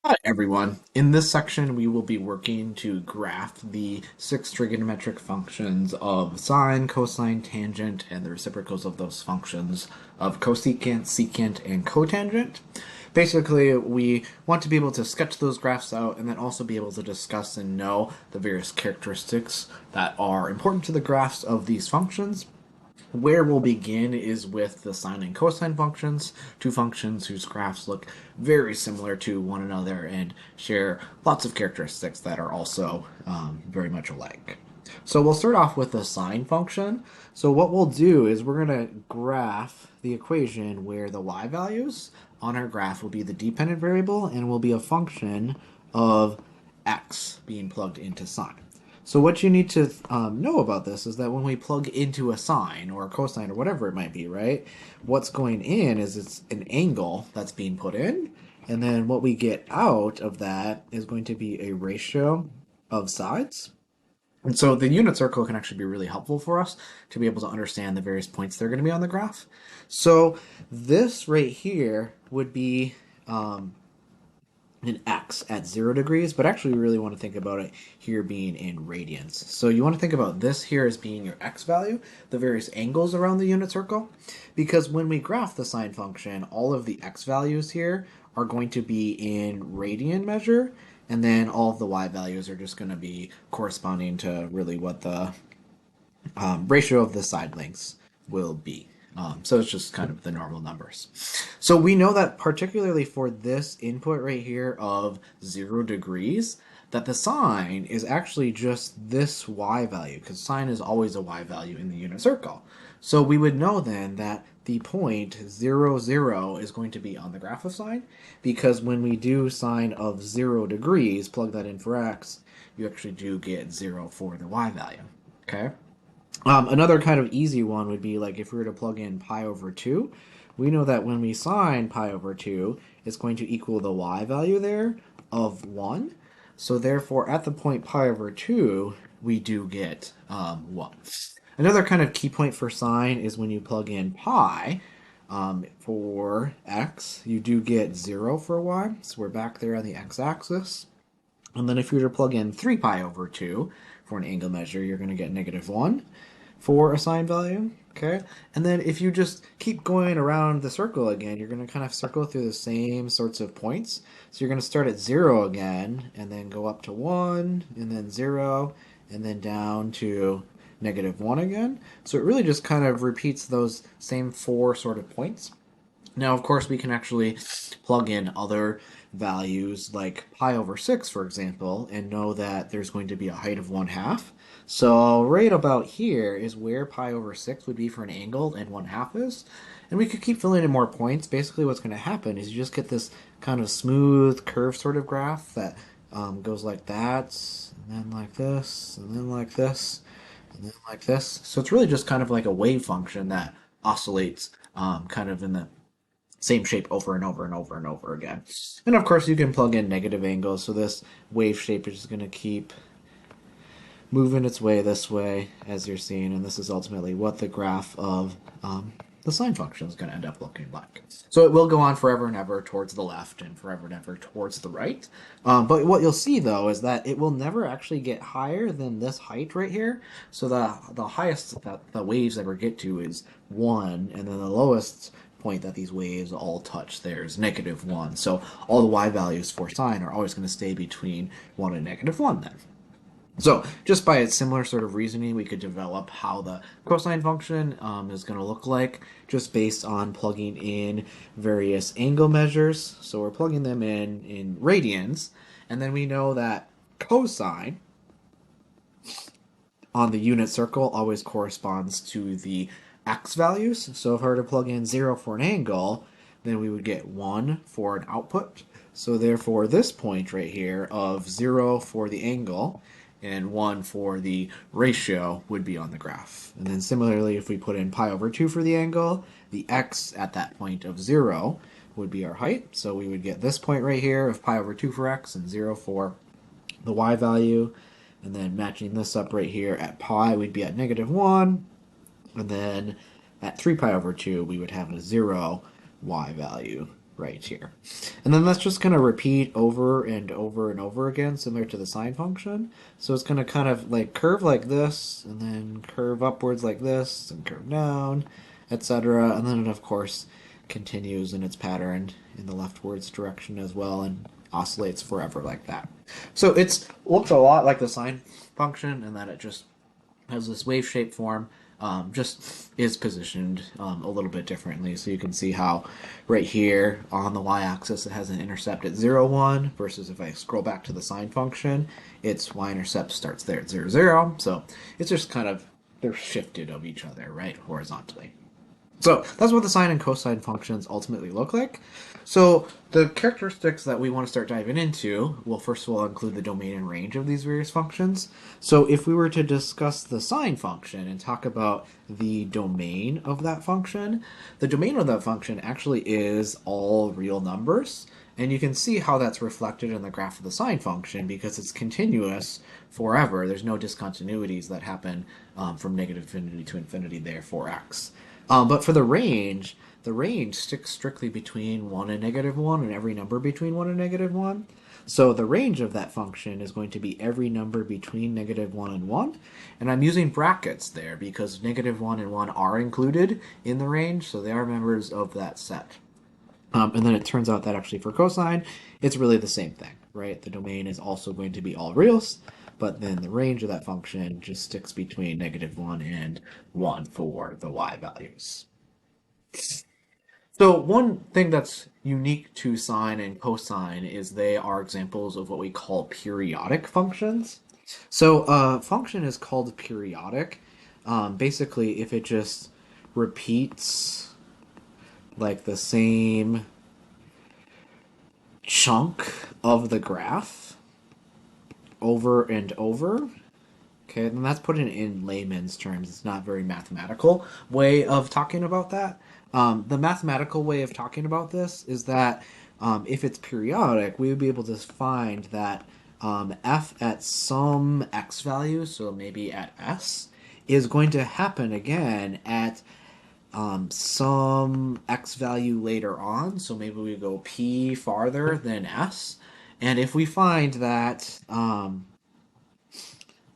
Hi everyone. In this section, we will be working to graph the six trigonometric functions of sine, cosine, tangent, and the reciprocals of those functions of cosecant, secant, and cotangent. Basically, we want to be able to sketch those graphs out and then also be able to discuss and know the various characteristics that are important to the graphs of these functions. Where we'll begin is with the sine and cosine functions, two functions whose graphs look very similar to one another and share lots of characteristics that are also very much alike. So we'll start off with the sine function. So what we'll do is we're going to graph the equation where the y values on our graph will be the dependent variable and will be a function of x being plugged into sine. So what you need to know about this is that when we plug into a sine or a cosine or whatever it might be, right? What's going in is it's an angle that's being put in, and then what we get out of that is going to be a ratio of sides. And so the unit circle can actually be really helpful for us to be able to understand the various points that are going to be on the graph. So this right here would be an x at 0 degrees, but actually we really want to think about it here being in radians. So you want to think about this here as being your x value, the various angles around the unit circle, because when we graph the sine function, all of the x values here are going to be in radian measure, and then all of the y values are just going to be corresponding to really what the ratio of the side lengths will be. So it's just kind of the normal numbers. So we know that particularly for this input right here of 0 degrees, that the sine is actually just this y value, because sine is always a y value in the unit circle. So we would know then that the point 0, 0 is going to be on the graph of sine, because when we do sine of 0 degrees, plug that in for x, you actually do get 0 for the y value. Okay? Another kind of easy one would be like if we were to plug in pi over 2, we know that when we sine pi over 2, it's going to equal the y value there of 1. So therefore, at the point pi over 2, we do get 1. Another kind of key point for sine is when you plug in pi for x, you do get 0 for y. So we're back there on the x-axis. And then if you were to plug in 3 pi over 2 for an angle measure, you're going to get negative 1 for a sine value. Okay, and then if you just keep going around the circle again, you're going to kind of circle through the same sorts of points. So you're going to start at 0 again, and then go up to 1, and then 0, and then down to negative 1 again. So it really just kind of repeats those same four sort of points. Now, of course, we can actually plug in other values like pi over 6, for example, and know that there's going to be a height of 1/2. So right about here is where pi over 6 would be for an angle and 1/2 is. And we could keep filling in more points. Basically what's going to happen is you just get this kind of smooth curve sort of graph that goes like that, and then like this, and then like this, and then like this. So it's really just kind of like a wave function that oscillates kind of in the same shape over and over and over and over again. And of course, you can plug in negative angles, so this wave shape is just going to keep moving its way this way, as you're seeing, and this is ultimately what the graph of the sine function is going to end up looking like. So it will go on forever and ever towards the left and forever and ever towards the right. But what you'll see, though, is that it will never actually get higher than this height right here. So the highest that the waves ever get to is 1, and then the lowest point that these waves all touch there is negative 1. So all the y values for sine are always going to stay between 1 and negative 1 then. So just by a similar sort of reasoning, we could develop how the cosine function is going to look like just based on plugging in various angle measures. So we're plugging them in radians, and then we know that cosine on the unit circle always corresponds to the x values. So if I were to plug in 0 for an angle, then we would get 1 for an output. So therefore, this point right here of 0 for the angle and 1 for the ratio would be on the graph. And then similarly, if we put in pi over 2 for the angle, the x at that point of 0 would be our height. So we would get this point right here of pi over 2 for x and 0 for the y value. And then matching this up right here at pi, we'd be at negative 1. And then at 3 pi over 2, we would have a 0 y value right here. And then that's just going to repeat over and over and over again, similar to the sine function. So it's going to kind of like curve like this, and then curve upwards like this, and curve down, etc. And then it, of course, continues in its pattern in the leftwards direction as well, and oscillates forever like that. So it looks a lot like the sine function, in that it just has this wave shape form, just is positioned a little bit differently. So you can see how right here on the y-axis it has an intercept at 0, 1, versus if I scroll back to the sine function, its y-intercept starts there at 0, 0. So it's just kind of, they're shifted of each other, right, horizontally. So that's what the sine and cosine functions ultimately look like. So the characteristics that we want to start diving into will first of all include the domain and range of these various functions. So if we were to discuss the sine function and talk about the domain of that function, the domain of that function actually is all real numbers. And you can see how that's reflected in the graph of the sine function because it's continuous forever. There's no discontinuities that happen from negative infinity to infinity there for x. But for the range sticks strictly between 1 and negative 1 and every number between 1 and negative 1. So the range of that function is going to be every number between negative 1 and 1. And I'm using brackets there because negative 1 and 1 are included in the range, so they are members of that set. And then it turns out that actually for cosine, it's really the same thing, right? The domain is also going to be all reals, but then the range of that function just sticks between negative 1 and 1 for the y values. So one thing that's unique to sine and cosine is they are examples of what we call periodic functions. So a function is called periodic, basically if it just repeats like the same chunk of the graph over and over. Okay, and that's put in layman's terms. It's not a very mathematical way of talking about that. The mathematical way of talking about this is that if it's periodic, we would be able to find that f at some x value, so maybe at s, is going to happen again at some x value later on. So maybe we go p farther than s. And if we find that,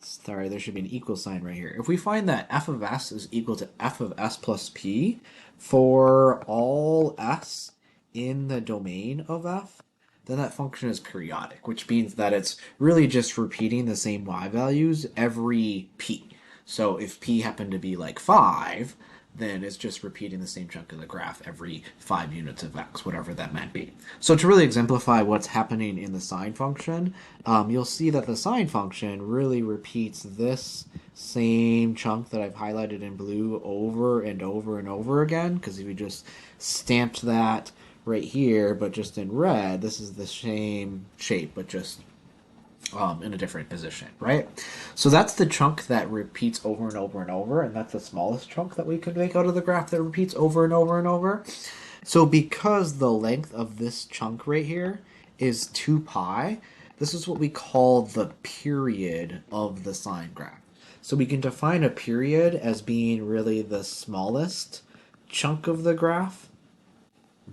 sorry, there should be an equal sign right here. If we find that f of s is equal to f of s plus p for all s in the domain of f, then that function is periodic, which means that it's really just repeating the same y values every p. So if p happened to be like 5, then it's just repeating the same chunk of the graph every 5 units of x, whatever that might be. So to really exemplify what's happening in the sine function, you'll see that the sine function really repeats this same chunk that I've highlighted in blue over and over and over again, because if you just stamped that right here, but just in red, this is the same shape, but just in a different position, right? So that's the chunk that repeats over and over and over, and that's the smallest chunk that we could make out of the graph that repeats over and over and over. So because the length of this chunk right here is 2 pi, this is what we call the period of the sine graph. So we can define a period as being really the smallest chunk of the graph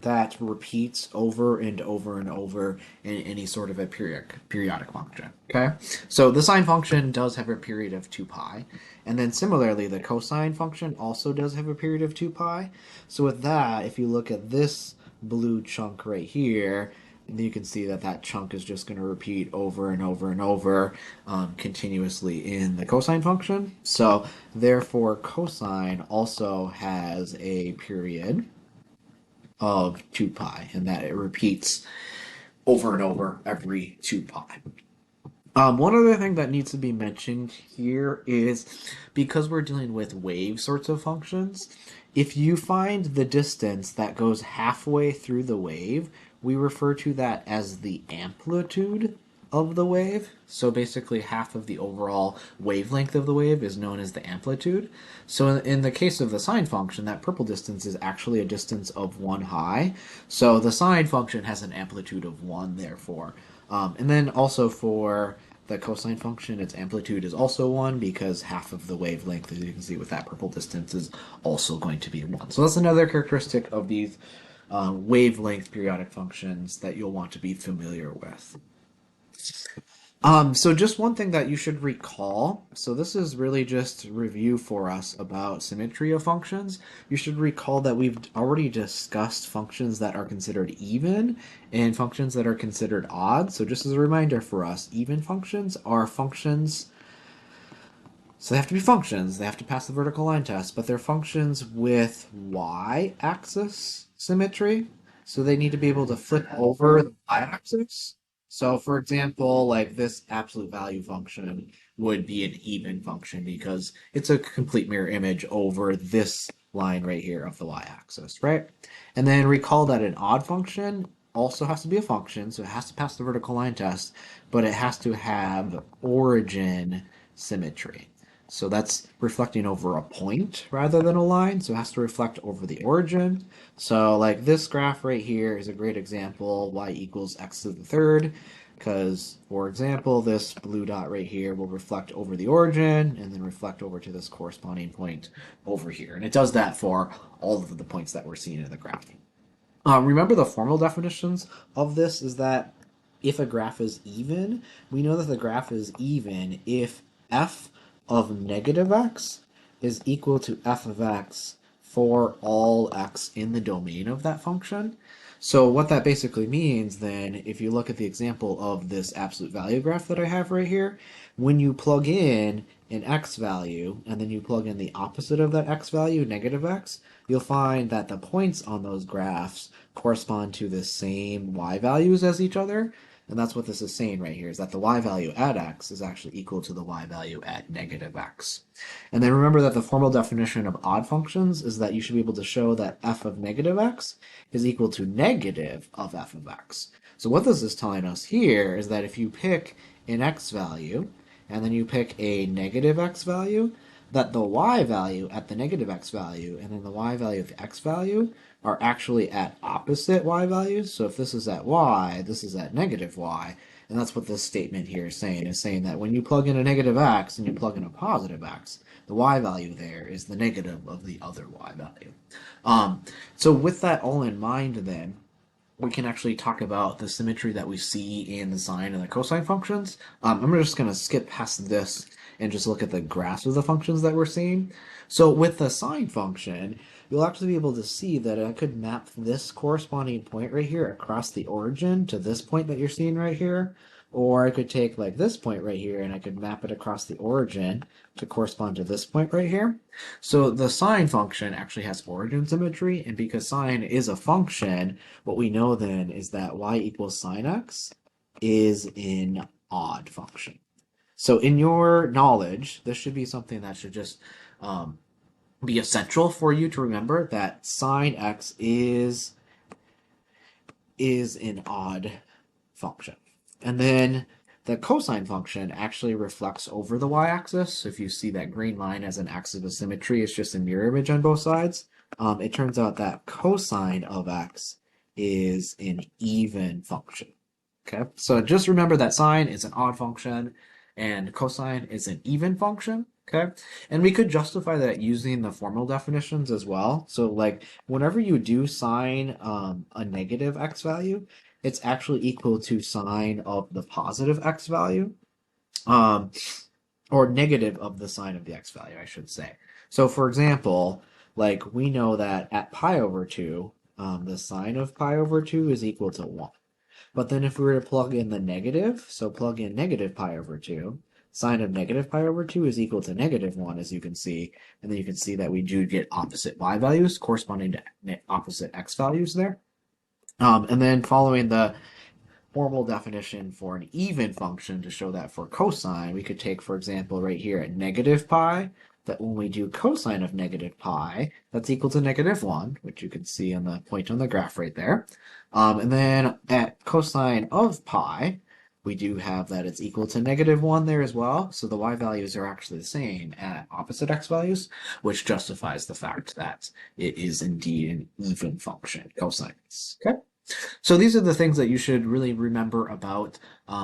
that repeats over and over and over in any sort of a periodic function. Okay, so the sine function does have a period of 2 pi, and then similarly the cosine function also does have a period of 2 pi. So with that, if you look at this blue chunk right here, you can see that that chunk is just going to repeat over and over and over continuously in the cosine function. So therefore cosine also has a period of 2 pi, and that it repeats over and over every 2 pi. One other thing that needs to be mentioned here is because we're dealing with wave sorts of functions, if you find the distance that goes halfway through the wave, we refer to that as the amplitude of the wave. So basically half of the overall wavelength of the wave is known as the amplitude. So in the case of the sine function, that purple distance is actually a distance of 1 high. So the sine function has an amplitude of 1, therefore. And then also for the cosine function, its amplitude is also 1 because half of the wavelength, as you can see with that purple distance, is also going to be 1. So that's another characteristic of these wavelength periodic functions that you'll want to be familiar with. So just one thing that you should recall, so this is really just review for us about symmetry of functions. You should recall that we've already discussed functions that are considered even and functions that are considered odd. So just as a reminder for us, even functions are functions, so they have to be functions, they have to pass the vertical line test, but they're functions with y-axis symmetry. So they need to be able to flip over the y-axis. So for example, like this absolute value function would be an even function because it's a complete mirror image over this line right here of the y-axis, right? And then recall that an odd function also has to be a function, so it has to pass the vertical line test, but it has to have origin symmetry. So that's reflecting over a point rather than a line, so it has to reflect over the origin. So like this graph right here is a great example, y equals x to the third, because, for example, this blue dot right here will reflect over the origin and then reflect over to this corresponding point over here. And it does that for all of the points that we're seeing in the graph. Remember the formal definitions of this is that if a graph is even, we know that the graph is even if f of negative x is equal to f of x for all x in the domain of that function. So what that basically means then, if you look at the example of this absolute value graph that I have right here, when you plug in an x value and then you plug in the opposite of that x value, negative x, you'll find that the points on those graphs correspond to the same y values as each other. And that's what this is saying right here, is that the y value at x is actually equal to the y value at negative x. And then remember that the formal definition of odd functions is that you should be able to show that f of negative x is equal to negative of f of x. So what this is telling us here is that if you pick an x value, and then you pick a negative x value, that the y value at the negative x value and then the y value of the x value are actually at opposite y values. So if this is at y, this is at negative y. And that's what this statement here is saying that when you plug in a negative x and you plug in a positive x, the y value there is the negative of the other y value. So with that all in mind then, we can actually talk about the symmetry that we see in the sine and the cosine functions. I'm just going to skip past this and just look at the graphs of the functions that we're seeing. So with the sine function, you'll actually be able to see that I could map this corresponding point right here across the origin to this point that you're seeing right here. Or I could take like this point right here and I could map it across the origin to correspond to this point right here. So the sine function actually has origin symmetry, and because sine is a function, what we know then is that y equals sine x is an odd function. So in your knowledge, this should be something that should just be essential for you to remember, that sine x is an odd function. And then the cosine function actually reflects over the y-axis. So if you see that green line as an axis of symmetry, it's just a mirror image on both sides. It turns out that cosine of x is an even function. Okay, so just remember that sine is an odd function and cosine is an even function. Okay, and we could justify that using the formal definitions as well. So like whenever you do sine a negative x value, it's actually equal to sine of the positive x value, or negative of the sine of the x value, I should say. So for example, like we know that at pi over 2, the sine of pi over 2 is equal to 1. But then if we were to plug in the negative, so plug in negative pi over 2, sine of negative pi over 2 is equal to negative 1, as you can see. And then you can see that we do get opposite y values corresponding to opposite x values there. And then following the formal definition for an even function to show that for cosine, we could take, for example, right here at negative pi, that when we do cosine of negative pi, that's equal to negative 1, which you can see on the point on the graph right there. And then at cosine of pi, we do have that it's equal to negative 1 there as well. So the y values are actually the same at opposite x values, which justifies the fact that it is indeed an even function, cosine. Okay? So these are the things that you should really remember about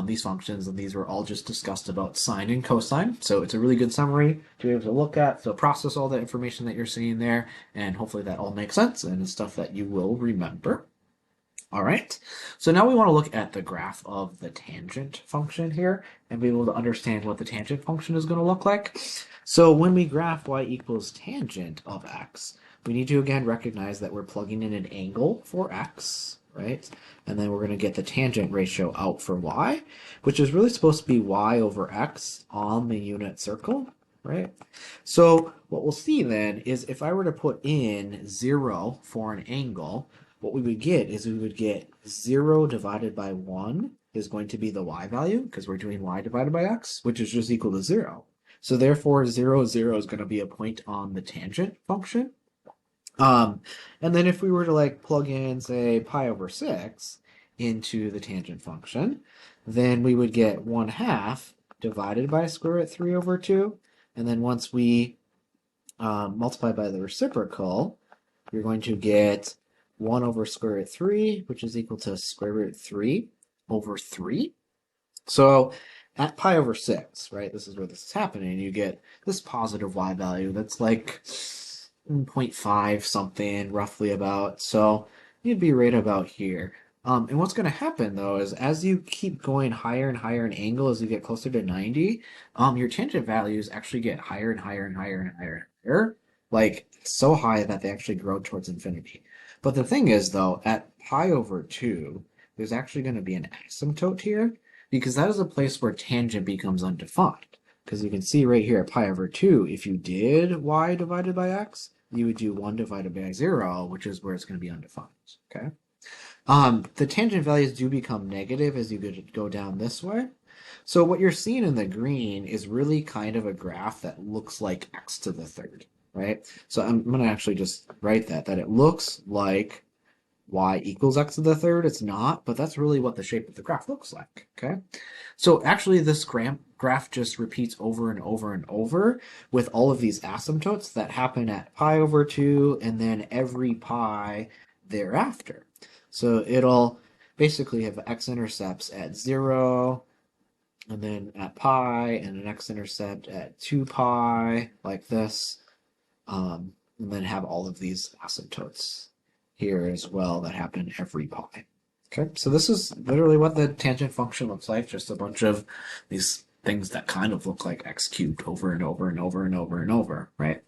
these functions, and these were all just discussed about sine and cosine. So it's a really good summary to be able to look at, so process all the information that you're seeing there, and hopefully that all makes sense and is stuff that you will remember. All right, so now we want to look at the graph of the tangent function here and be able to understand what the tangent function is going to look like. So when we graph y equals tangent of x, we need to again recognize that we're plugging in an angle for x, right? And then we're going to get the tangent ratio out for y, which is really supposed to be y over x on the unit circle, right? So what we'll see then is if I were to put in 0 for an angle, what we would get is we would get 0 divided by 1 is going to be the y value, because we're doing y divided by x, which is just equal to 0. So therefore 0, 0 is going to be a point on the tangent function. And then if we were to like plug in, say, pi over 6 into the tangent function, then we would get 1/2 divided by square root 3 over 2. And then once we multiply by the reciprocal, you're going to get 1 over square root 3, which is equal to square root 3 over 3. So at pi over 6, right, this is where this is happening, you get this positive y value that's like 0.5 something, roughly about. So you'd be right about here. And what's going to happen, though, is as you keep going higher and higher in angle, as you get closer to 90, your tangent values actually get higher and higher and higher and higher and higher, like so high that they actually grow towards infinity. But the thing is, though, at pi over 2, there's actually going to be an asymptote here, because that is a place where tangent becomes undefined. Because you can see right here at pi over 2, if you did y divided by x, you would do 1 divided by 0, which is where it's going to be undefined, okay? The tangent values do become negative as you go down this way. So what you're seeing in the green is really kind of a graph that looks like x to the third, right? So I'm going to actually just write that it looks like y equals x to the third. It's not, but that's really what the shape of the graph looks like, okay? So actually this graph just repeats over and over and over with all of these asymptotes that happen at pi over 2 and then every pi thereafter. So it'll basically have x-intercepts at 0, and then at pi, and an x-intercept at 2 pi, like this, and then have all of these asymptotes here as well that happen every pi. Okay, so this is literally what the tangent function looks like, just a bunch of these things that kind of look like x cubed over and over and over and over and over, right?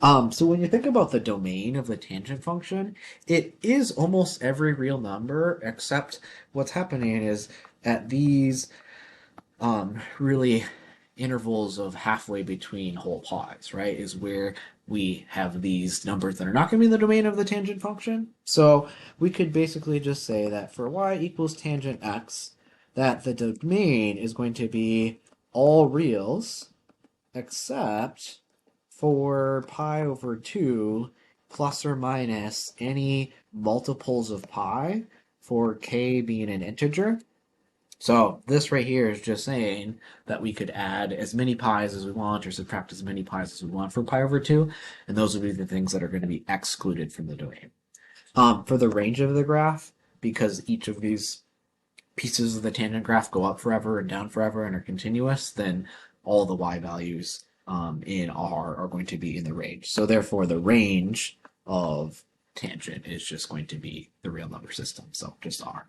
So when you think about the domain of the tangent function, it is almost every real number, except what's happening is at these really intervals of halfway between whole pies, right, is where we have these numbers that are not going to be in the domain of the tangent function. So we could basically just say that for y equals tangent x, that the domain is going to be all reals except for pi over 2 plus or minus any multiples of pi for k being an integer. So this right here is just saying that we could add as many pi's as we want or subtract as many pi's as we want from pi over 2, and those would be the things that are going to be excluded from the domain. For the range of the graph, because each of these pieces of the tangent graph go up forever and down forever and are continuous, then all the y values in R are going to be in the range. So therefore the range of tangent is just going to be the real number system, so just R.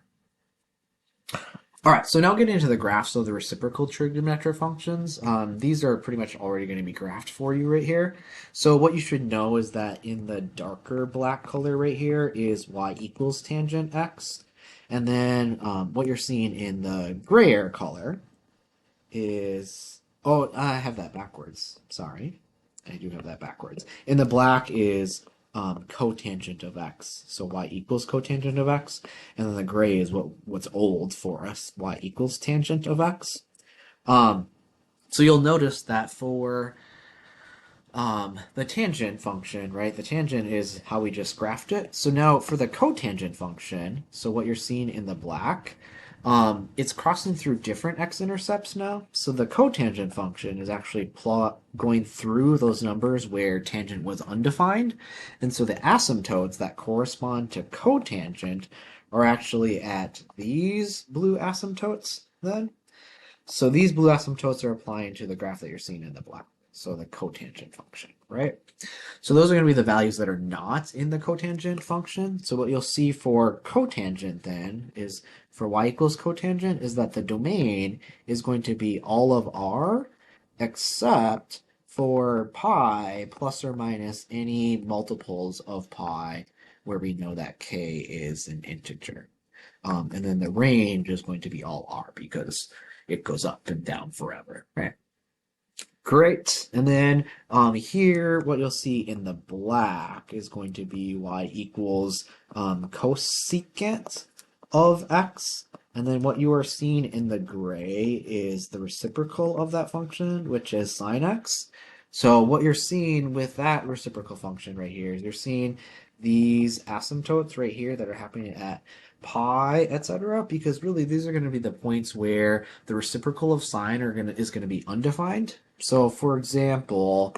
All right, so now getting into the graphs of the reciprocal trigonometric functions. These are pretty much already going to be graphed for you right here. So what you should know is that in the darker black color right here is y equals tangent x. And then what you're seeing in the grayer color is, oh, I have that backwards. Sorry, I do have that backwards. In the black is cotangent of x, so y equals cotangent of x, and then the gray is what's old for us, y equals tangent of x. So you'll notice that for the tangent function, right? The tangent is how we just graphed it. So now for the cotangent function, so what you're seeing in the black, it's crossing through different x-intercepts now. So the cotangent function is actually going through those numbers where tangent was undefined. And so the asymptotes that correspond to cotangent are actually at these blue asymptotes then. So these blue asymptotes are applying to the graph that you're seeing in the black. So the cotangent function, right? So those are going to be the values that are not in the cotangent function. So what you'll see for cotangent then is for y equals cotangent is that the domain is going to be all of r except for pi plus or minus any multiples of pi where we know that k is an integer. And then the range is going to be all r because it goes up and down forever, right? Great. And then here, what you'll see in the black is going to be y equals cosecant of x. And then what you are seeing in the gray is the reciprocal of that function, which is sine x. So what you're seeing with that reciprocal function right here is you're seeing these asymptotes right here that are happening at pi, etc. Because really these are going to be the points where the reciprocal of sine is going to be undefined. So for example,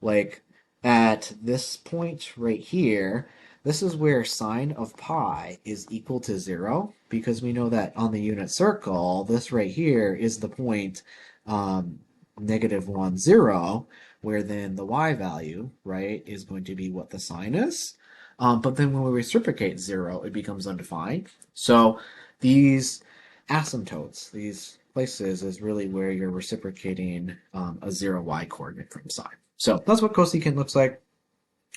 like at this point right here, this is where sine of pi is equal to 0 because we know that on the unit circle, this right here is the point -1, 0, where then the y value, right, is going to be what the sine is. But then when we reciprocate 0, it becomes undefined. So these asymptotes, these places, is really where you're reciprocating a 0y coordinate from sine. So that's what cosecant looks like.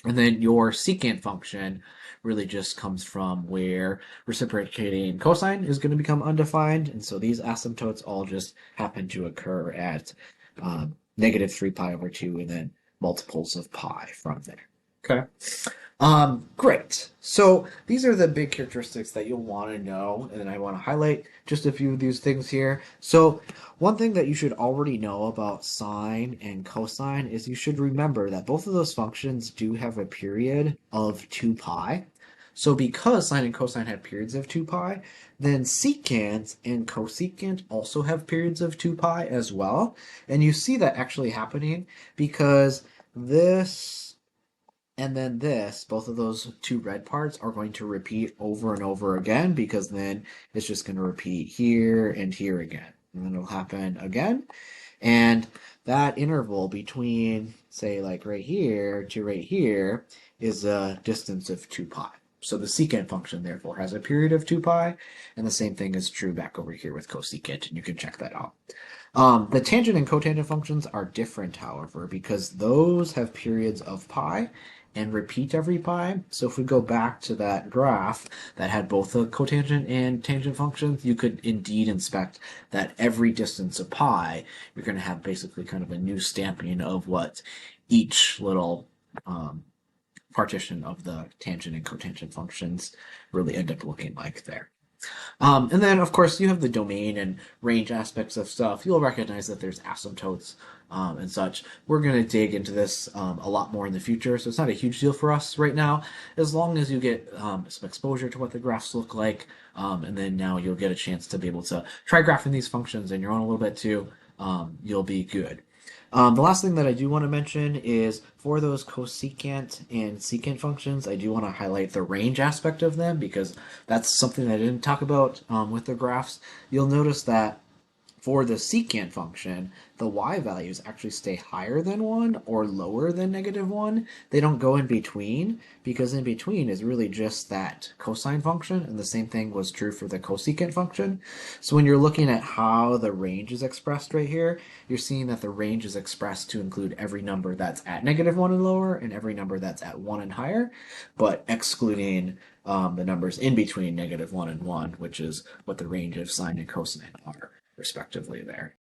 And then your secant function really just comes from where reciprocating cosine is going to become undefined. And so these asymptotes all just happen to occur at -3 pi over 2 and then multiples of pi from there. Okay. Great. So these are the big characteristics that you'll want to know, and I want to highlight just a few of these things here. So one thing that you should already know about sine and cosine is you should remember that both of those functions do have a period of 2 pi. So because sine and cosine have periods of 2 pi, then secant and cosecant also have periods of 2 pi as well. And you see that actually happening because this and then this, both of those two red parts are going to repeat over and over again because then it's just going to repeat here and here again. And then it'll happen again. And that interval between, say, like right here to right here is a distance of 2 pi. So the secant function, therefore, has a period of 2 pi, and the same thing is true back over here with cosecant, and you can check that out. The tangent and cotangent functions are different, however, because those have periods of pi and repeat every pi. So if we go back to that graph that had both the cotangent and tangent functions, you could indeed inspect that every distance of pi, you're going to have basically kind of a new stamping of what each little partition of the tangent and cotangent functions really end up looking like there. And then, of course, you have the domain and range aspects of stuff. You'll recognize that there's asymptotes and such. We're going to dig into this a lot more in the future, so it's not a huge deal for us right now, as long as you get some exposure to what the graphs look like, and then now you'll get a chance to be able to try graphing these functions in your own a little bit too. You'll be good. The last thing that I do want to mention is for those cosecant and secant functions, I do want to highlight the range aspect of them because that's something that I didn't talk about with the graphs. You'll notice that for the secant function, the y values actually stay higher than 1 or lower than -1. They don't go in between because in between is really just that cosine function, and the same thing was true for the cosecant function. So when you're looking at how the range is expressed right here, you're seeing that the range is expressed to include every number that's at -1 and lower and every number that's at 1 and higher, but excluding the numbers in between -1 and 1, which is what the range of sine and cosine are respectively there.